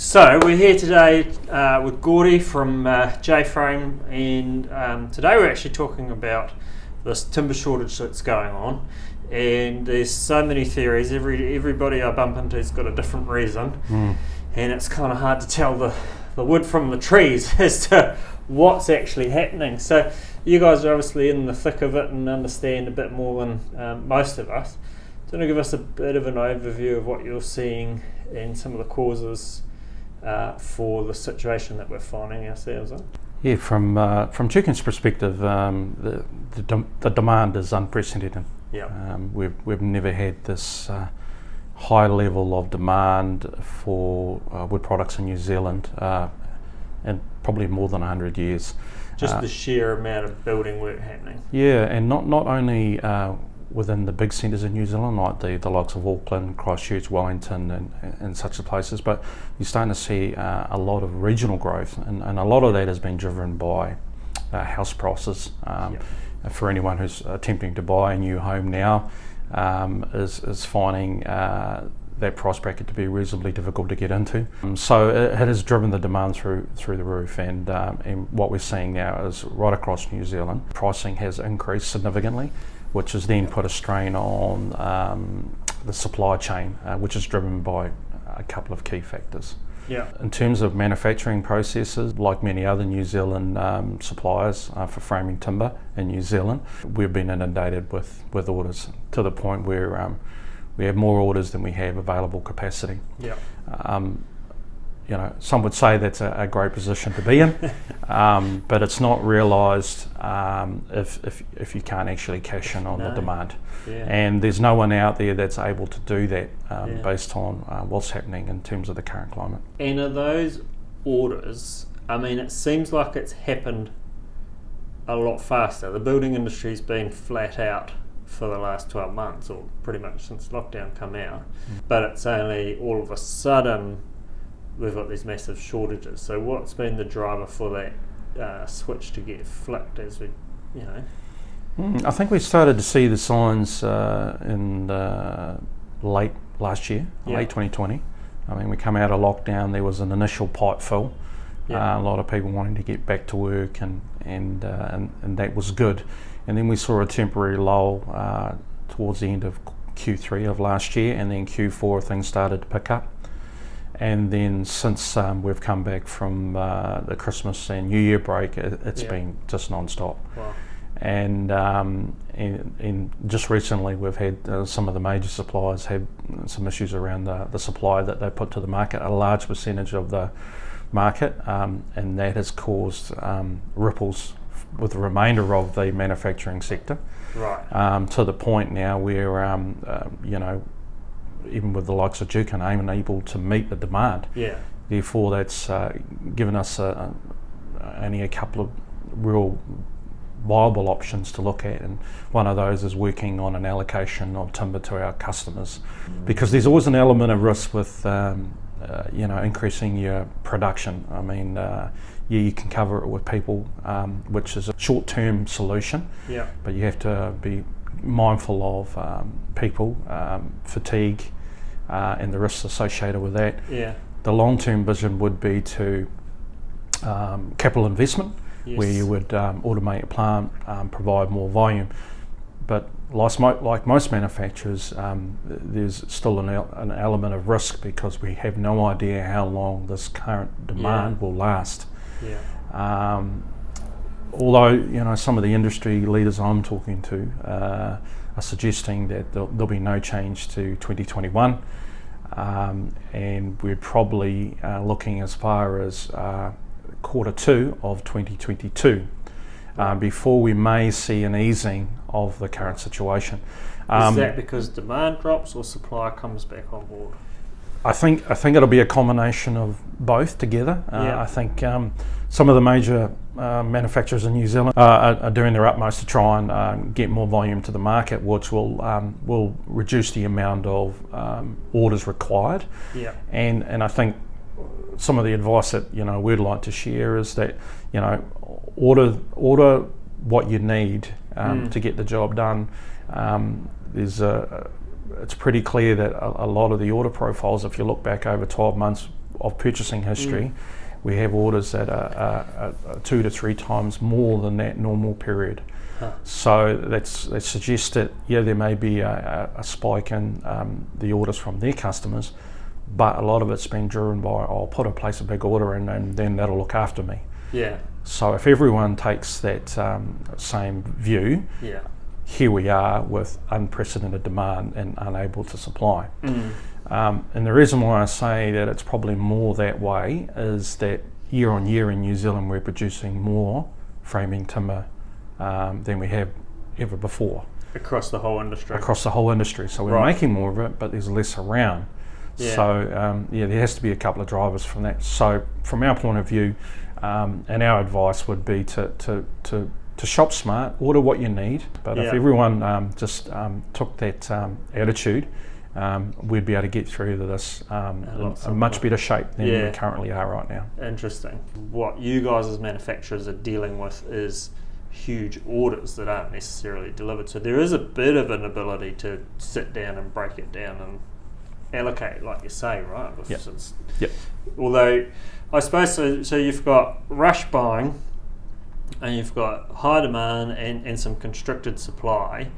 So we're here today with Gordy from J-Frame, and today we're actually talking about this timber shortage that's going on. And there's so many theories. Everybody I bump into has got a different reason, and it's kind of hard to tell the wood from the trees as to what's actually happening. So you guys are obviously in the thick of it and understand a bit more than most of us. Do you want to give us a bit of an overview of what you're seeing and some of the causes for the situation that we're finding ourselves in? Yeah, from Juukan's perspective, the demand is unprecedented. Yeah. We've never had this high level of demand for wood products in New Zealand in probably more than 100 years. Just the sheer amount of building work happening. Yeah, and not only within the big centres in New Zealand, like the likes of Auckland, Christchurch, Wellington and such places, but you're starting to see a lot of regional growth, and a lot of that has been driven by house prices. For anyone who's attempting to buy a new home now, is finding that price bracket to be reasonably difficult to get into. So it has driven the demand through the roof, and what we're seeing now is right across New Zealand, pricing has increased significantly, which has then put a strain on the supply chain, which is driven by a couple of key factors. Yeah. In terms of manufacturing processes, like many other New Zealand suppliers for framing timber in New Zealand, we've been inundated with orders to the point where we have more orders than we have available capacity. Yeah. Some would say that's a great position to be in, but it's not realised if you can't actually cash in on the demand. Yeah. And there's no one out there that's able to do that based on what's happening in terms of the current climate. And are those orders, I mean, it seems like it's happened a lot faster. The building industry's been flat out for the last 12 months, or pretty much since lockdown come out, but it's only all of a sudden we've got these massive shortages. So what's been the driver for that switch to get flipped as we, I think we started to see the signs in late last year, late 2020. I mean, we come out of lockdown, there was an initial pipe fill. A lot of people wanting to get back to work, and that was good. And then we saw a temporary lull towards the end of Q3 of last year, and then Q4 things started to pick up. And then since we've come back from the Christmas and New Year break, it's been just non-stop. Wow. And just recently we've had some of the major suppliers have some issues around the supply that they put to the market, a large percentage of the market, and that has caused ripples with the remainder of the manufacturing sector. Right. To the point now where, even with the likes of Juukan unable to meet the demand. Yeah. Therefore, that's given us only a couple of real viable options to look at, and one of those is working on an allocation of timber to our customers, because there's always an element of risk with increasing your production. I mean, you can cover it with people, which is a short-term solution. Yeah. But you have to be mindful of people, fatigue, and the risks associated with that. Yeah. The long-term vision would be to capital investment, where you would automate a plant, provide more volume. But like most manufacturers, there's still an element of risk, because we have no idea how long this current demand will last. Yeah. Although some of the industry leaders I'm talking to are suggesting that there'll be no change to 2021, and we're probably looking as far as Q2 of 2022 before we may see an easing of the current situation. Is that because demand drops or supply comes back on board? I think it'll be a combination of both together. I think some of the major manufacturers in New Zealand are doing their utmost to try and get more volume to the market, which will reduce the amount of orders required. Yeah. And I think some of the advice that we'd like to share is that order what you need to get the job done. It's pretty clear that a lot of the order profiles, if you look back over 12 months, of purchasing history, we have orders that are 2 to 3 times more than that normal period. So that suggests that there may be a spike in the orders from their customers, but a lot of it's been driven by, I'll place a big order in and then that'll look after me. Yeah. So if everyone takes that same view, here we are with unprecedented demand and unable to supply. And the reason why I say that it's probably more that way is that year on year in New Zealand we're producing more framing timber than we have ever before. Across the whole industry? Across the whole industry. So we're making more of it, but there's less around. Yeah. So there has to be a couple of drivers from that. So from our point of view, and our advice would be to shop smart, order what you need. But if everyone just took that attitude, we'd be able to get through to this in a much better shape than we currently are right now. Interesting. What you guys as manufacturers are dealing with is huge orders that aren't necessarily delivered. So there is a bit of an ability to sit down and break it down and allocate, like you say, right? Yep. Although I suppose so you've got rush buying and you've got high demand and some constricted supply,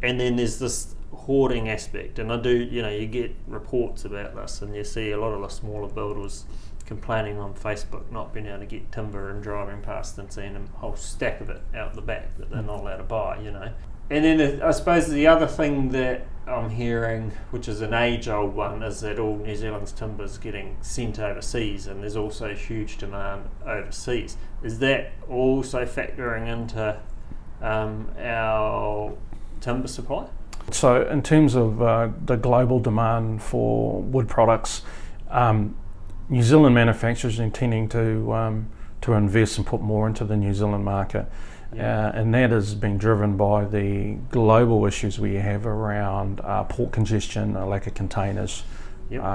and then there's this hoarding aspect. And you get reports about this, and you see a lot of the smaller builders complaining on Facebook not being able to get timber and driving past and seeing a whole stack of it out the back that they're not allowed to buy, And then I suppose the other thing that I'm hearing, which is an age-old one, is that all New Zealand's timber is getting sent overseas, and there's also huge demand overseas. Is that also factoring into our timber supply? So in terms of the global demand for wood products, New Zealand manufacturers are intending to invest and put more into the New Zealand market. And that has been driven by the global issues we have around port congestion, a lack of containers,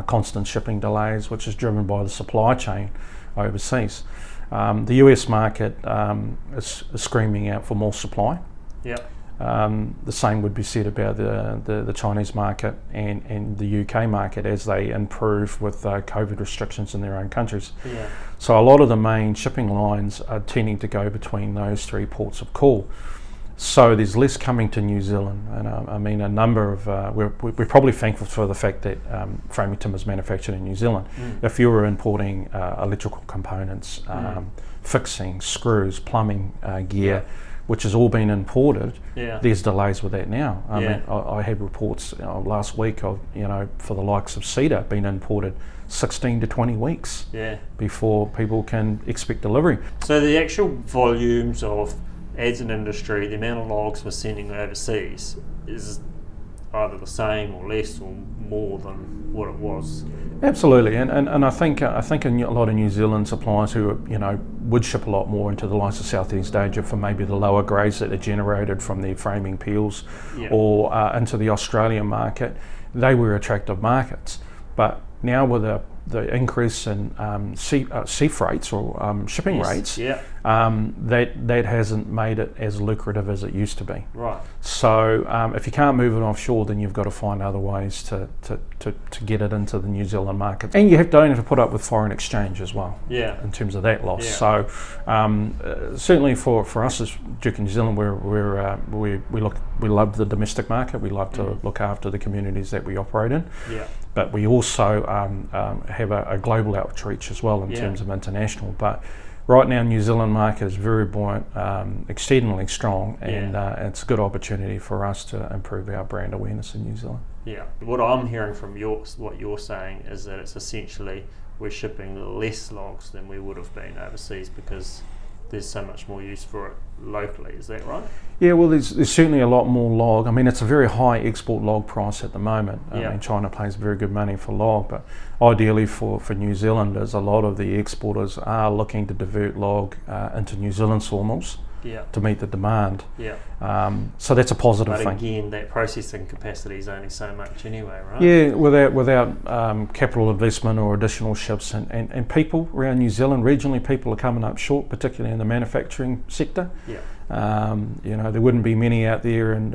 constant shipping delays, which is driven by the supply chain overseas. The US market is screaming out for more supply. The same would be said about the Chinese market and the UK market as they improve with COVID restrictions in their own countries. So a lot of the main shipping lines are tending to go between those 3 ports of call. So there's less coming to New Zealand, and I mean a number of we're probably thankful for the fact that framing timber is manufactured in New Zealand. If you were importing electrical components, fixing, screws, plumbing gear, which has all been imported, there's delays with that now. I mean, I had reports last week of, for the likes of cedar being imported 16 to 20 weeks before people can expect delivery. So the actual volumes of, as an industry, the amount of logs we're sending overseas is either the same or less or more than what it was. Absolutely, and I think a lot of New Zealand suppliers who would ship a lot more into the likes of Southeast Asia for maybe the lower grades that are generated from their framing peels, or into the Australian market, they were attractive markets. But now with the increase in sea freights or shipping rates, that hasn't made it as lucrative as it used to be. Right. So if you can't move it offshore, then you've got to find other ways to get it into the New Zealand market. And you don't have to put up with foreign exchange as well. In terms of that loss. So certainly for us as Duke New Zealand, we love the domestic market. We love to look after the communities that we operate in. But we also have a global outreach as well in terms of international. But right now, New Zealand market is very buoyant, exceedingly strong, and it's a good opportunity for us to improve our brand awareness in New Zealand. What I'm hearing from what you're saying is that it's essentially we're shipping less logs than we would have been overseas because there's so much more use for it locally. Is that right? Yeah, well, there's certainly a lot more log. I mean, it's a very high export log price at the moment. I mean, China pays very good money for log, but ideally for New Zealanders, a lot of the exporters are looking to divert log into New Zealand sawmills to meet the demand. So that's a positive thing. But again, that processing capacity is only so much anyway, right? Yeah, without capital investment or additional ships and people around New Zealand, regionally people are coming up short, particularly in the manufacturing sector. There wouldn't be many out there and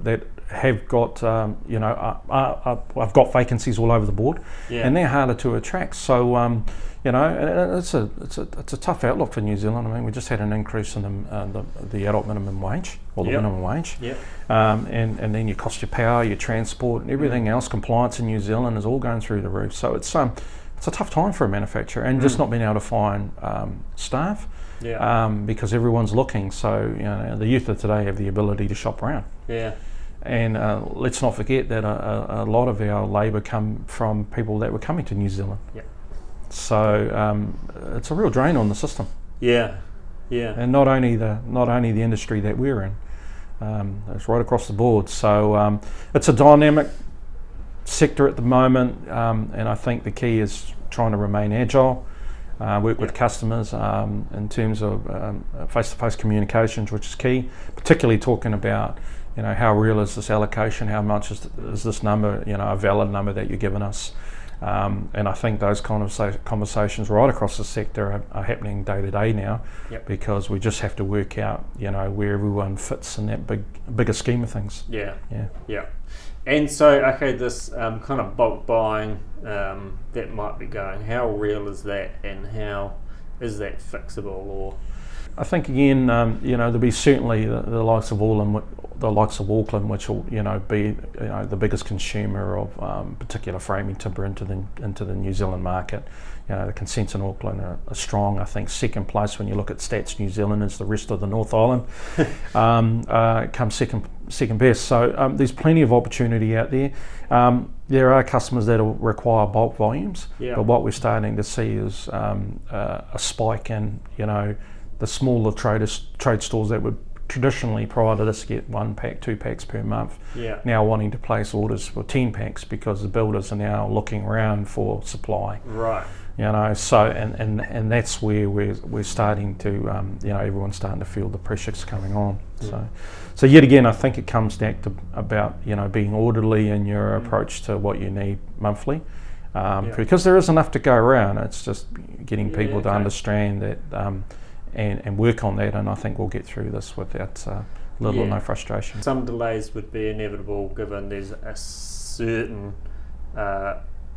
that have got, I've got vacancies all over the board, and they're harder to attract. So, it's a tough outlook for New Zealand. I mean, we just had an increase in the adult minimum wage, or the minimum wage, and then your cost of power, your transport, and everything else. Compliance in New Zealand is all going through the roof. So it's a tough time for a manufacturer, and just not being able to find staff. Because everyone's looking. So the youth of today have the ability to shop around. And let's not forget that a lot of our labour come from people that were coming to New Zealand. So it's a real drain on the system. And not only the industry that we're in, it's right across the board. So it's a dynamic sector at the moment, and I think the key is trying to remain agile. Work with customers in terms of face-to-face communications, which is key, particularly talking about, how real is this allocation, how much is this number, a valid number that you're giving us. And I think those kind of conversations right across the sector are happening day to day now, because we just have to work out, where everyone fits in that bigger scheme of things. And so, okay, this kind of bulk buying that might be going, how real is that, and how is that fixable? Or I think again, there'll be certainly the likes of Auckland, which will be the biggest consumer of particular framing timber into the New Zealand market. The consents in Auckland are strong. I think second place when you look at Stats New Zealand is the rest of the North Island comes second best. So there's plenty of opportunity out there. There are customers that will require bulk volumes, but what we're starting to see is a spike in the smaller trade stores that would traditionally, prior to this, get 1 pack, 2 packs per month, now wanting to place orders for 10 packs because the builders are now looking around for supply. So and that's where we're starting to everyone's starting to feel the pressures coming on. So yet again, I think it comes back to about being orderly in your approach to what you need monthly, because there is enough to go around. It's just getting people to understand that and work on that, and I think we'll get through this without little or no frustration. Some delays would be inevitable given there's a certain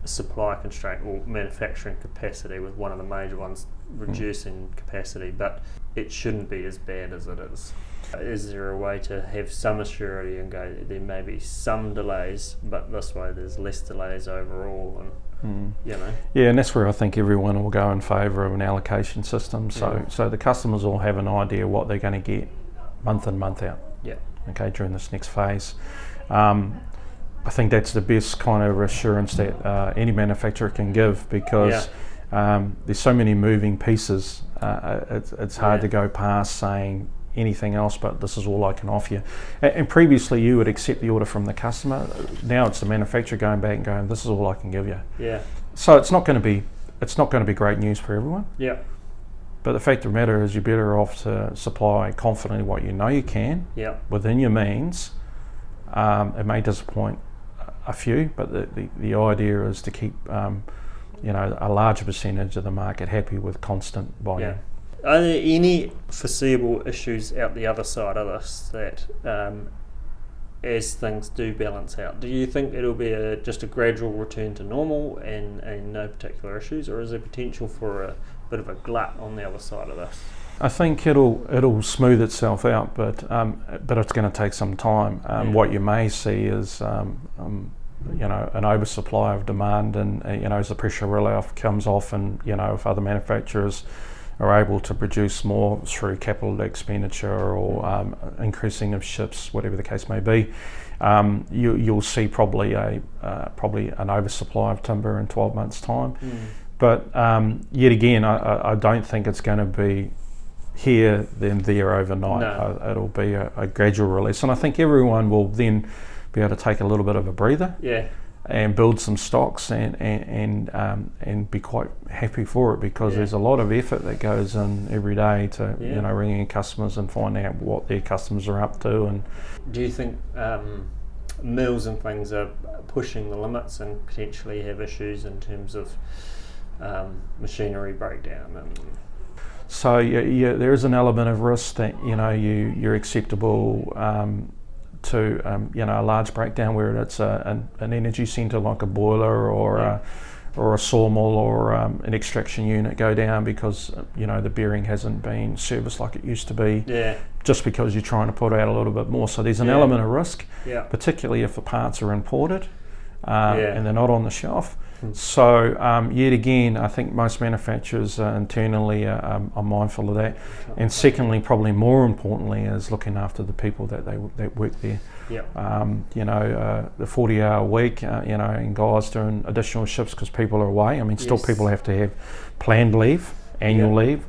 supply constraint or manufacturing capacity, with one of the major ones reducing capacity, but it shouldn't be as bad as it is. Is there a way to have some assurity and go, there may be some delays, but this way there's less delays overall, and and that's where I think everyone will go in favour of an allocation system. So the customers will have an idea what they're going to get month in, month out. During this next phase. I think that's the best kind of assurance that any manufacturer can give, because there's so many moving pieces. It's hard to go past saying anything else but this is all I can offer you. And previously you would accept the order from the customer. Now it's the manufacturer going back and going, this is all I can give you. So it's not going to be great news for everyone. But the fact of the matter is, you're better off to supply confidently what you know you can within your means. It may disappoint a few, but the idea is to keep a larger percentage of the market happy with constant volume. Are there any foreseeable issues out the other side of this that, as things do balance out, do you think it'll be just a gradual return to normal and no particular issues, or is there potential for a bit of a glut on the other side of this? I think it'll smooth itself out, but it's going to take some time. What you may see is an oversupply of demand, and as the pressure relief comes off, and if other manufacturers are able to produce more through capital expenditure or increasing of ships, whatever the case may be, you'll see probably an oversupply of timber in 12 months' time. But yet again, I don't think it's going to be here then there overnight. It'll be a gradual release, and I think everyone will then be able to take a little bit of a breather and build some stocks and be quite happy for it, because there's a lot of effort that goes in every day to ringing in customers and finding out what their customers are up to. And do you think mills and things are pushing the limits and potentially have issues in terms of machinery breakdown? And so there is an element of risk that your acceptable a large breakdown where it's an energy centre like a boiler or a sawmill or an extraction unit go down because the bearing hasn't been serviced like it used to be. Yeah. Just because you're trying to put out a little bit more. So there's an element of risk, particularly if the parts are imported and they're not on the shelf. So yet again, I think most manufacturers internally are mindful of that. And secondly, probably more importantly, is looking after the people that work there. The 40-hour week, and guys doing additional shifts because people are away. I mean, still people have to have planned leave, annual leave.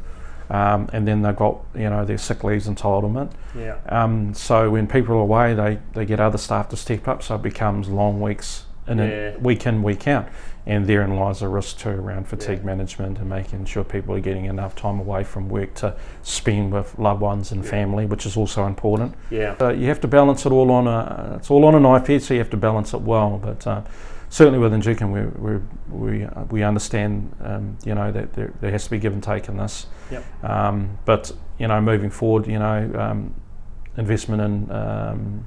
And then they've got their sick leaves entitlement. So when people are away, they get other staff to step up, so it becomes long weeks week in, week out, and therein lies a risk too around fatigue management and making sure people are getting enough time away from work to spend with loved ones and family, which is also important. So you have to balance it all on it's all on a knife edge, so you have to balance it well. But certainly within Jukin, we understand that there has to be give and take in this. But moving forward, investment in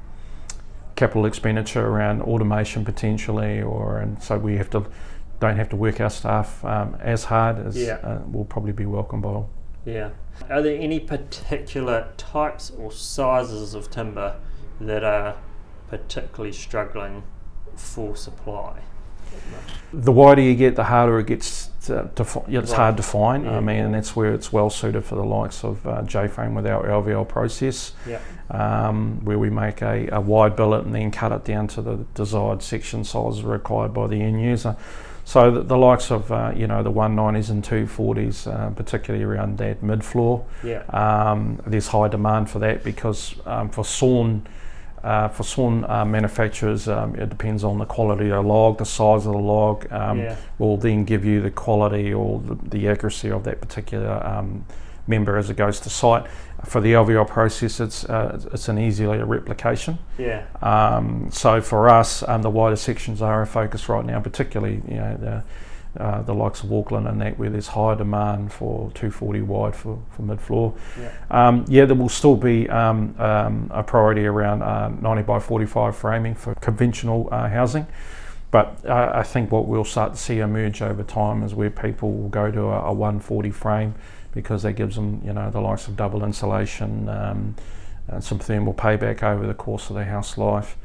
capital expenditure around automation potentially, and so we don't have to work our staff as hard as will probably be welcome by all. Are there any particular types or sizes of timber that are particularly struggling for supply? The wider you get, the harder it gets it's hard to find. I mean, and that's where it's well suited for the likes of J-frame with our LVL process, where we make a wide billet and then cut it down to the desired section size required by the end user. So the likes of the 190s and 240s, particularly around that mid floor, there's high demand for that because for sawn manufacturers, it depends on the quality of the log, the size of the log, will then give you the quality or the accuracy of that particular member as it goes to site. For the LVL process, it's an easier replication. So for us, the wider sections are a focus right now, particularly the likes of Auckland and that, where there's high demand for 240 wide for mid-floor. There will still be a priority around 90 by 45 framing for conventional housing, but I think what we'll start to see emerge over time is where people will go to a 140 frame because that gives them the likes of double insulation, some thermal payback over the course of their house life.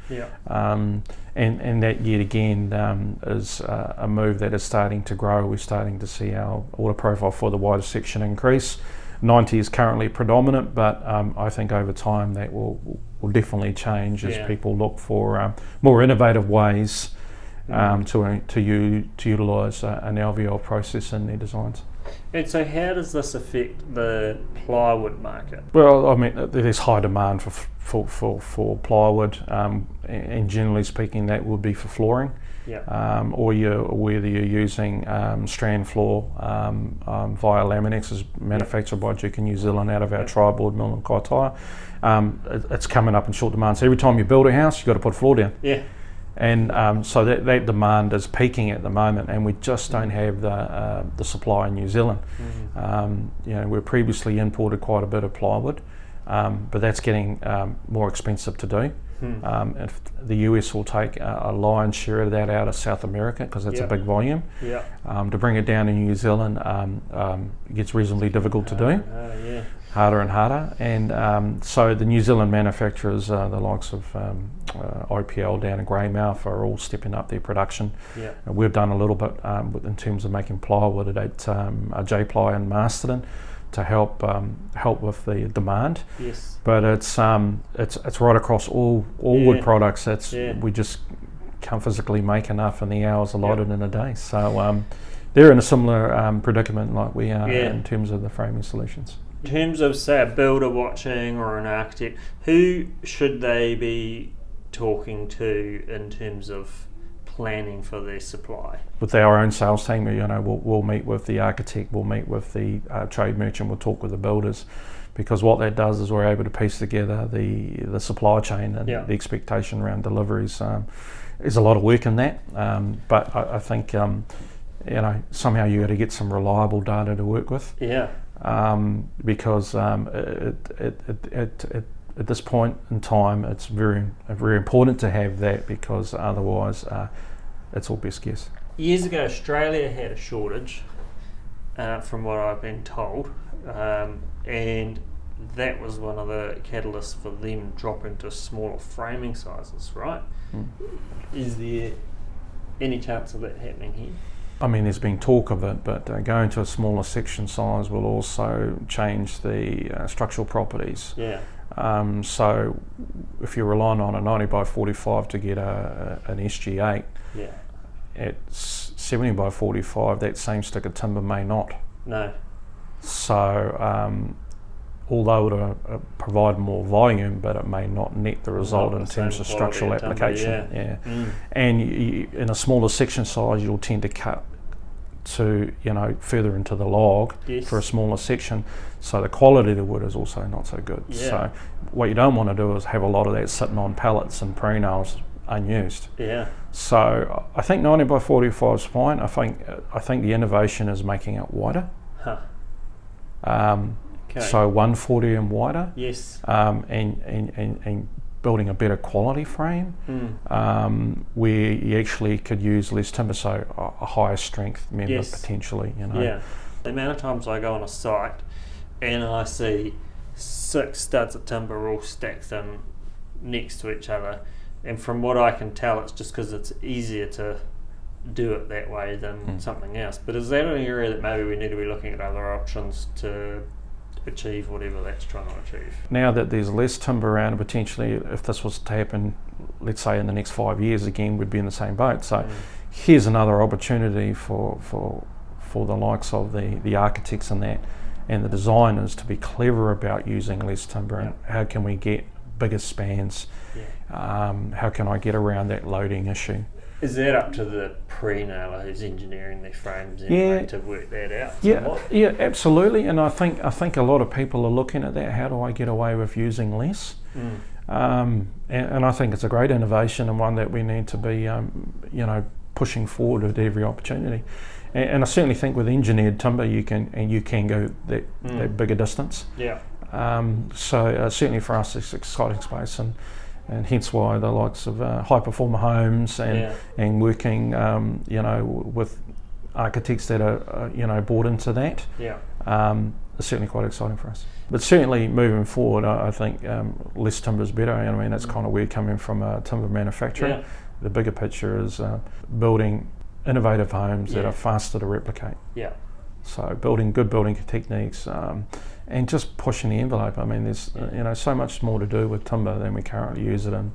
And that yet again is a move that is starting to grow. We're starting to see our order profile for the wider section increase. 90 is currently predominant, but I think over time that will definitely change as people look for more innovative ways to utilise an LVL process in their designs. And so how does this affect the plywood market? Well, I mean, there's high demand for plywood, and generally speaking that would be for flooring, or whether you're using strand floor via Laminex, is manufactured by Jukin New Zealand out of our tri-board mill in Kaitaia. It's coming up in short demand, so every time you build a house you've got to put a floor down. And so that demand is peaking at the moment, and we just don't have the supply in New Zealand. We previously imported quite a bit of plywood, but that's getting more expensive to do. If the US will take a lion's share of that out of South America because it's a big volume. To bring it down in New Zealand it gets reasonably difficult to do. Harder and harder, and so the New Zealand manufacturers, the likes of IPL down in Greymouth, are all stepping up their production. We've done a little bit in terms of making plywood at J-Ply in Masterton to help with the demand. But it's right across all wood products. We just can't physically make enough in the hours allotted in a day. So they're in a similar predicament like we are in terms of the framing solutions. In terms of, say, a builder watching or an architect, who should they be talking to in terms of planning for their supply? With our own sales team, we'll meet with the architect, we'll meet with the trade merchant, we'll talk with the builders, because what that does is we're able to piece together the supply chain and the expectation around deliveries. There's a lot of work in that, but I think somehow you got to get some reliable data to work with. Because at this point in time, it's very important to have that, because otherwise it's all best guess. Years ago, Australia had a shortage, from what I've been told, and that was one of the catalysts for them dropping to smaller framing sizes, right? Is there any chance of that happening here? I mean, there's been talk of it, but going to a smaller section size will also change the structural properties. Yeah. So if you're relying on a 90 by 45 to get an SG8, Yeah. at 70 by 45, that same stick of timber may not. No. So although it'll provide more volume, but it may not net the result in terms of structural application. Yeah. And in a smaller section size, you'll tend to cut to further into the log for a smaller section, so the quality of the wood is also not so good. Yeah. So what you don't want to do is have a lot of that sitting on pallets and pre-nails unused. Yeah. So I think 90 by 45 is fine. I think the innovation is making it wider. Huh. Okay. So 140 and wider. Yes. And building a better quality frame, where you actually could use less timber, so a higher strength member potentially. Yeah. The amount of times I go on a site and I see 6 studs of timber all stacked in next to each other, and from what I can tell, it's just because it's easier to do it that way than something else. But is that an area that maybe we need to be looking at other options to achieve whatever that's trying to achieve? Now that there's less timber around, potentially if this was to happen, let's say in the next 5 years again, we'd be in the same boat. So here's another opportunity for the likes of the architects and the designers to be clever about using less timber, and how can we get bigger spans, how can I get around that loading issue. Is that up to the pre-nailer who's engineering their frames anyway to work that out? Yeah, absolutely. And I think a lot of people are looking at that. How do I get away with using less? And I think it's a great innovation, and one that we need to be, pushing forward at every opportunity. And I certainly think with engineered timber, you can go that bigger distance. Yeah. So certainly for us, it's an exciting space, and hence why the likes of high performer homes and working with architects that are bought into that is certainly quite exciting for us. But certainly moving forward, I think less timber is better. I mean, that's kind of where coming from a timber manufacturer. Yeah. The bigger picture is building innovative homes that are faster to replicate. Yeah. So building good building techniques, and just pushing the envelope. I mean, there's so much more to do with timber than we currently use it in.